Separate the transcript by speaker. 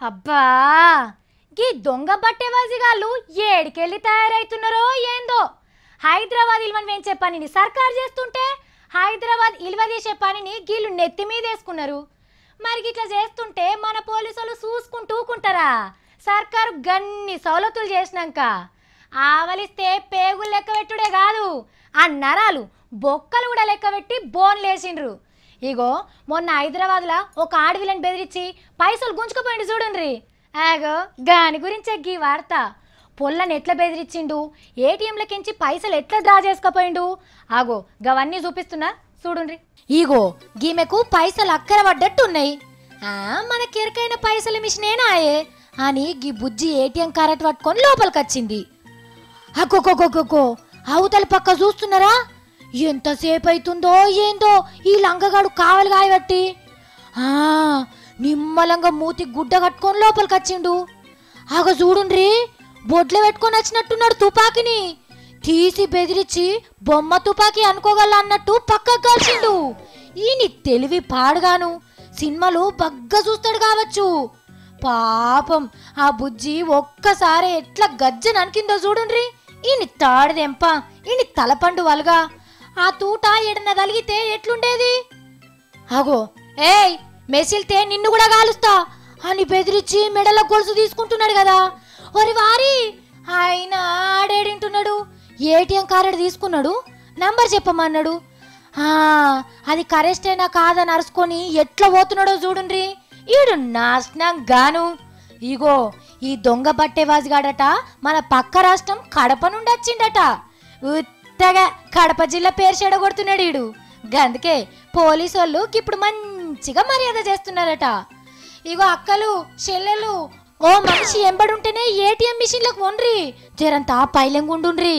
Speaker 1: అబ్బా గీ దొంగ బట్టేవాజిగాళ్ళు ఏడికెళ్ళి తయారైతున్నారో ఏందో. హైదరాబాద్ ఇల్వని వేంచే పనిని సర్కారు చేస్తుంటే హైదరాబాద్ ఇల్వదీసే పనిని గీళ్ళు నెత్తి మీద వేసుకున్నారు. మరి ఇట్లా చేస్తుంటే మన పోలీసులు చూసుకుంటూకుంటారా? సర్కారు గన్ని సౌలతులు చేసినాక ఆవలిస్తే పేగులు లెక్క పెట్టుడే కాదు, ఆ నరాలు బొక్కలు కూడా లెక్క పెట్టి బోన్లేసిండ్రు. ఇగో మొన్న హైదరాబాద్లో ఒక ఆడవిలని బెదిరించి పైసలు గుంజుకుపోయిండు చూడండి. ఆగో దాని గురించే గీ వార్త. పొల్లని ఎట్లా బెదిరించిండు, ఏటీఎంలకించి పైసలు ఎట్లా డ్రా చేసుకుపోయిండు, ఆగో గవన్నీ చూపిస్తున్నా చూడండి. ఇగో గీమెకు పైసలు అక్కర పడ్డట్టున్నాయి. మనకెరకైన పైసల మిషనేనాయే అని గీ బుజ్జి ఏటీఎం కార్డు పట్టుకొని లోపలికొచ్చింది. అగ్గోగోగోగో అవతల పక్క చూస్తున్నారా? ఎంతసేపు అవుతుందో ఏందో ఈ లంగగాడు కావలి కాయబట్టి నిమ్మలంగా మూతి గుడ్డ కట్టుకొని లోపలికొచ్చిండు. ఆగ చూడుండ్రి, బొడ్లు పెట్టుకొని వచ్చినట్టున్నాడు. తుపాకిని తీసి బెదిరించి బొమ్మ తుపాకీ అనుకోగల అన్నట్టు పక్కకు కాల్చిండు. ఈయన తెలివి పాడుగాను సినిమాలు బగ్గా చూస్తాడు కావచ్చు. పాపం ఆ బుజ్జి ఒక్కసారి ఎట్లా గజ్జన అనికిందో చూడుండ్రి. ఈయన తాడదెంప, ఈయన తలపండు వలగా ఆ తూట ఎడన తలిగితే ఎట్లుండేది? అగో ఏయ్ మెసిల్తే నిన్ను కూడా కాలుస్తా అని బెదిరించి మెడల గొలుసు తీసుకుంటున్నాడు కదా. ఒరి వారి ఆయన ఆడేడింటున్నాడు. ఏటీఎం కార్డు తీసుకున్నాడు, నంబర్ చెప్పమన్నాడు. అది కరెస్టేనా కాదని అరుచుకొని ఎట్లా పోతున్నాడో చూడుండ్రి. ఈడు నాశనం గాను. ఇగో ఈ దొంగ బట్టేవాజిగాడట మన పక్క రాష్ట్రం కడప నుండి వచ్చిండట. ఉత్తగా కడప జిల్లా పేరు చెడగొడుతున్నాడు ఈడు. గందుకే పోలీసు వాళ్ళు ఇప్పుడు మంచిగా మర్యాద చేస్తున్నారట. ఇగో అక్కలు చెల్లెలు ఓ మనిషి ఎంబడుంటేనే ఏటీఎం మిషన్లకు వండ్రి, జరంతా పైలెంగుండుండ్రి.